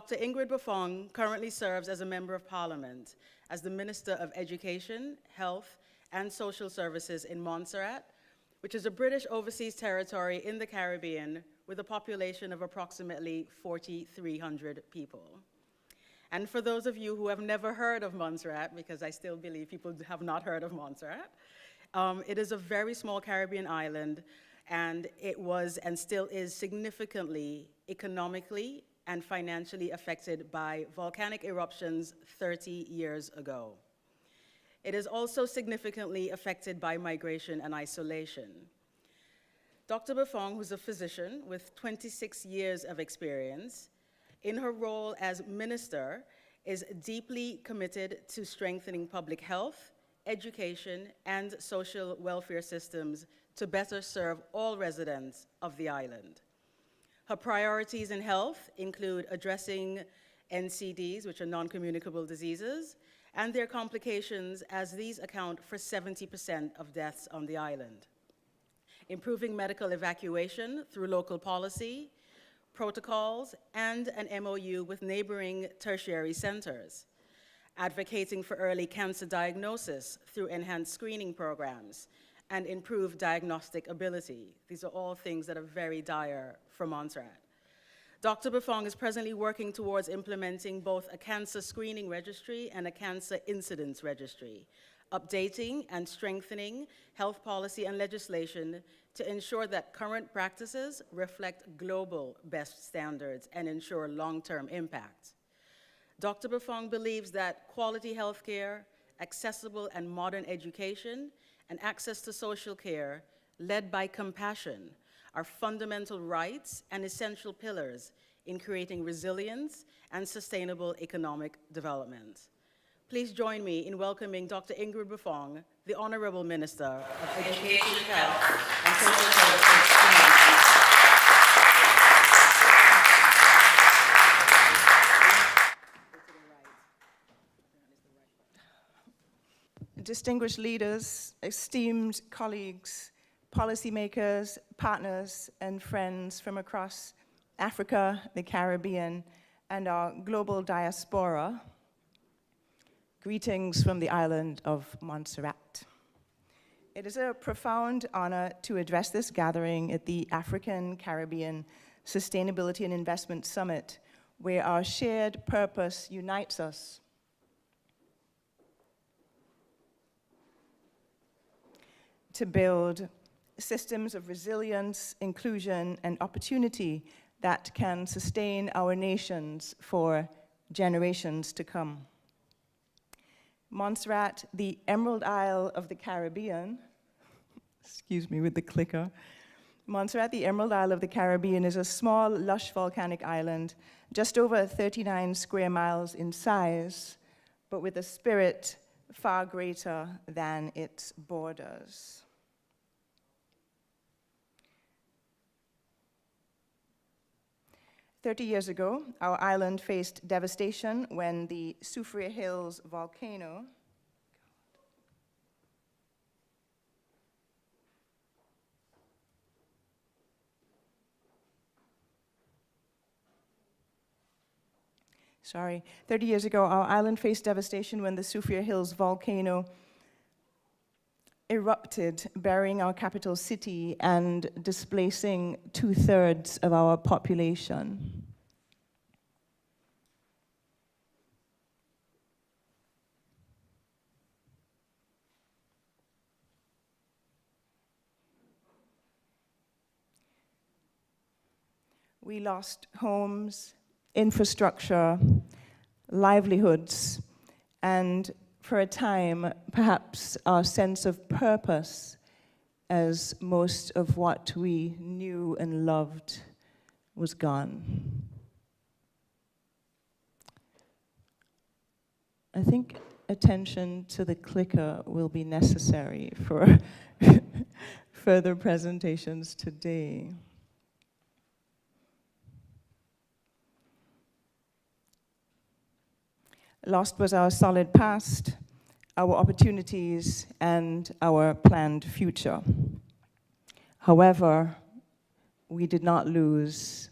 Dr. Ingrid Buffonge currently serves as a Member of Parliament as the Minister of Education, Health, and Social Services in Montserrat, which is a British overseas territory in the Caribbean with a population of approximately 4,300 people. And for those of you who have never heard of Montserrat, because I still believe people have not heard of Montserrat, it is a very small Caribbean island, and it was and still is significantly economically and financially affected by volcanic eruptions 30 years ago. It is also significantly affected by migration and isolation. Dr. Buffonge, who's a physician with 26 years of experience, in her role as minister, is deeply committed to strengthening public health, education, and social welfare systems to better serve all residents of the island. Her priorities in health include addressing NCDs, which are non-communicable diseases, and their complications, as these account for 70% of deaths on the island. Improving medical evacuation through local policy, protocols, and an MOU with neighboring tertiary centers. Advocating for early cancer diagnosis through enhanced screening programs and improved diagnostic ability. These are all things that are very dire for Montserrat. Dr. Buffonge is presently working towards implementing both a cancer screening registry and a cancer incidence registry, updating and strengthening health policy and legislation to ensure that current practices reflect global best standards and ensure long-term impact. Dr. Buffonge believes that quality healthcare, accessible and modern education, and access to social care led by compassion are fundamental rights and essential pillars in creating resilience and sustainable economic development. Please join me in welcoming Dr. Ingrid Buffonge, the Honorable Minister of Education, Health, and Social Services to Montserrat. Distinguished leaders, esteemed colleagues, policymakers, partners, and friends from across Africa, the Caribbean, and our global diaspora, greetings from the island of Montserrat. It is a profound honor to address this gathering at the African Caribbean Sustainability and Investment Summit, where our shared purpose unites us. To build systems of resilience, inclusion, and opportunity that can sustain our nations for generations to come. Montserrat, the Emerald Isle of the Caribbean, excuse me with the clicker. Montserrat, the Emerald Isle of the Caribbean, is a small, lush volcanic island, just over 39 square miles in size, but with a spirit far greater than its borders. "30 years ago, our island faced devastation when the Soufriere Hills volcano Sorry. 30 years ago, our island faced devastation when the Soufriere Hills volcano erupted, burying our capital city and displacing 2/3 of our population. We lost homes, infrastructure, livelihoods, and for a time, perhaps our sense of purpose, as most of what we knew and loved was gone. I think attention to the clicker will be necessary for further presentations today. Lost was our solid past, our opportunities, and our planned future. However, we did not lose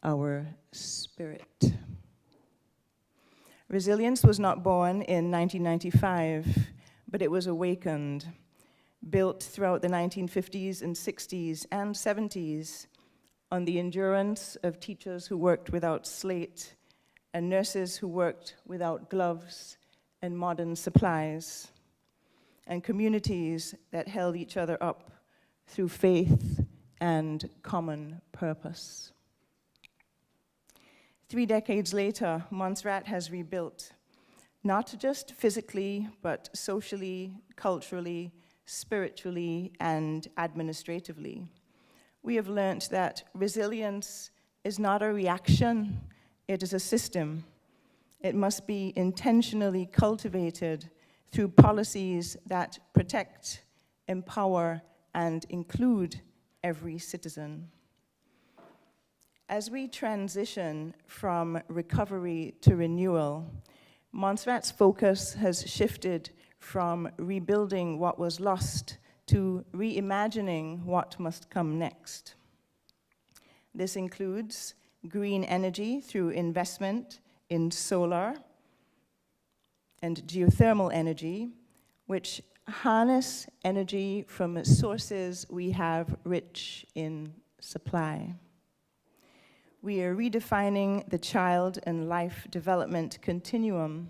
our spirit. Resilience was not born in 1995, but it was awakened, built throughout the 1950s and 60s and 70s on the endurance of teachers who worked without slate and nurses who worked without gloves and modern supplies, and communities that held each other up through faith and common purpose. 3 decades later, Montserrat has rebuilt, not just physically, but socially, culturally, spiritually, and administratively. We have learned that resilience is not a reaction, it is a system. It must be intentionally cultivated through policies that protect, empower, and include every citizen. As we transition from recovery to renewal, Montserrat's focus has shifted from rebuilding what was lost to reimagining what must come next. This includes green energy through investment in solar and geothermal energy, which harness energy from sources we have rich in supply. We are redefining the child and life development continuum,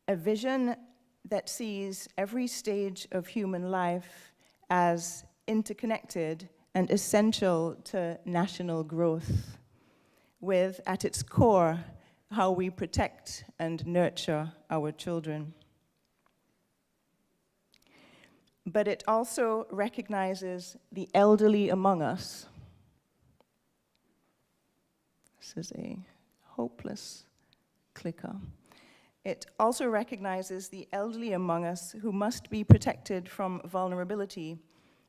a vision that sees every stage of human life as interconnected and essential to national growth, with, at its core, how we protect and nurture our children. But it also recognizes the elderly among us. This is a hopeless clicker. It also recognizes the elderly among us who must be protected from vulnerability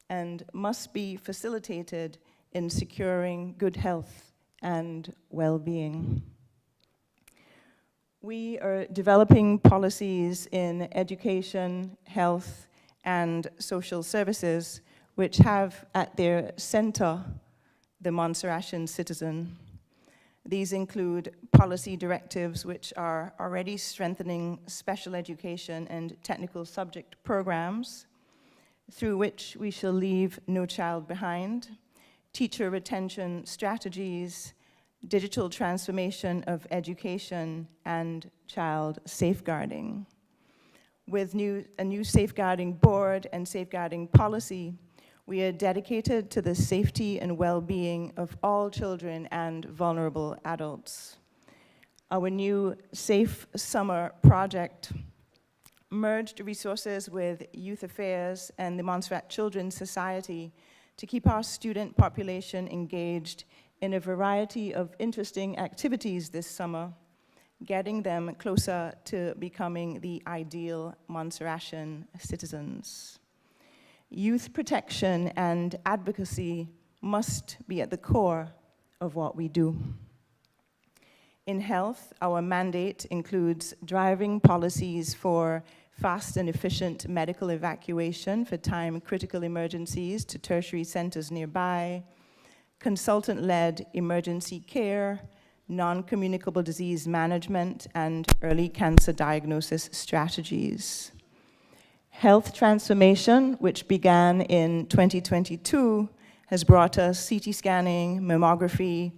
and must be facilitated in securing good health and well-being. We are developing policies in education, health, and social services which have at their center the Montserratian citizen. These include policy directives which are already strengthening special education and technical subject programs, through which we shall leave no child behind, teacher retention strategies, digital transformation of education, and child safeguarding. With a new safeguarding board and safeguarding policy, we are dedicated to the safety and well-being of all children and vulnerable adults. Our new Safe Summer project merged resources with Youth Affairs and the Montserrat Children's Society to keep our student population engaged in a variety of interesting activities this summer, getting them closer to becoming the ideal Montserratian citizens. Youth protection and advocacy must be at the core of what we do. In health, our mandate includes driving policies for fast and efficient medical evacuation for time-critical emergencies to tertiary centers nearby, consultant-led emergency care, non-communicable disease management, and early cancer diagnosis strategies. Health transformation, which began in 2022, has brought us CT scanning, mammography,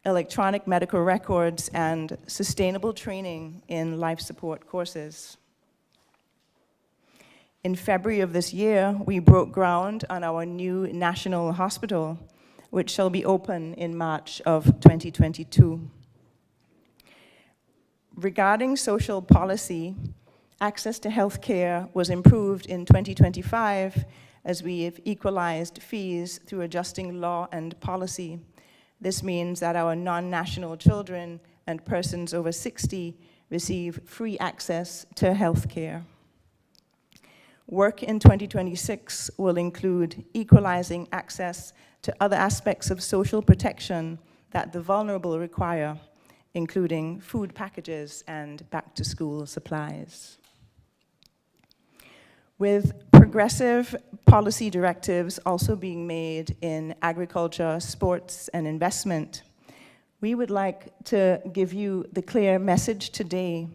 electronic medical records, and sustainable training in life support courses. In February of this year, we broke ground on our new national hospital, which shall be open in March of 2022. Regarding social policy, access to health care was improved in 2025 as we have equalized fees through adjusting law and policy. This means that our non-national children and persons over 60 receive free access to health care. Work in 2026 will include equalizing access to other aspects of social protection that the vulnerable require, including food packages and back-to-school supplies. With progressive policy directives also being made in agriculture, sports, and investment, We would like to give you the clear message today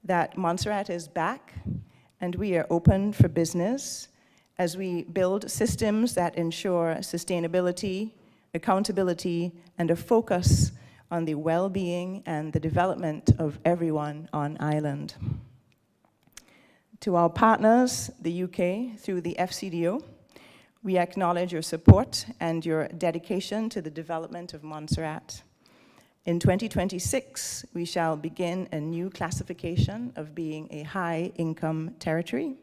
that Montserrat is back and we are open for business as we build systems that ensure sustainability, accountability, and a focus on the well-being and the development of everyone on island. To our partners, the UK, through the FCDO, we acknowledge your support and your dedication to the development of Montserrat. In 2026, we shall begin a new classification of being a high-income territory,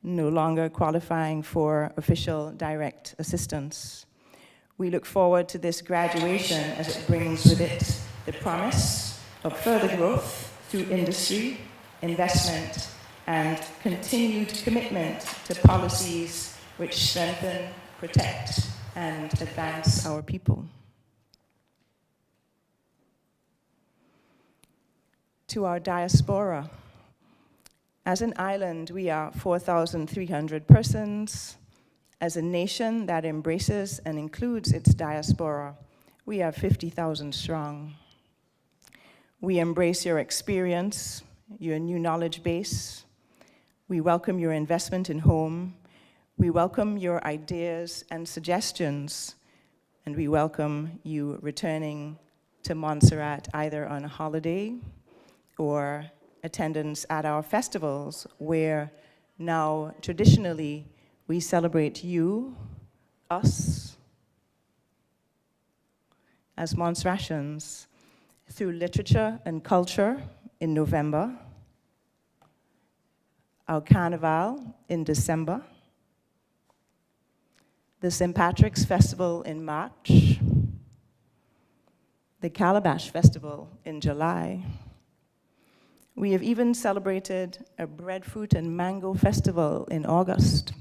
no longer qualifying for official direct assistance. We look forward to this graduation as it brings with it the promise of further growth through industry, investment, and continued commitment to policies which strengthen, protect, and advance our people. To our diaspora, as an island, we are 4,300 persons. As a nation that embraces and includes its diaspora, we are 50,000 strong. We embrace your experience, your new knowledge base. We welcome your investment in home. We welcome your ideas and suggestions. And we welcome you returning to Montserrat either on a holiday or attendance at our festivals, where now traditionally we celebrate you, us, as Montserratians, through literature and culture in November, our Carnival in December, the St. Patrick's Festival in March, the Calabash Festival in July. We have even celebrated a breadfruit and mango festival in August.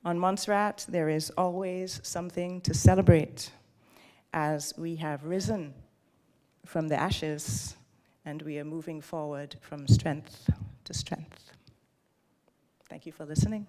On Montserrat, there is always something to celebrate as we have risen from the ashes and we are moving forward from strength to strength. Thank you for listening.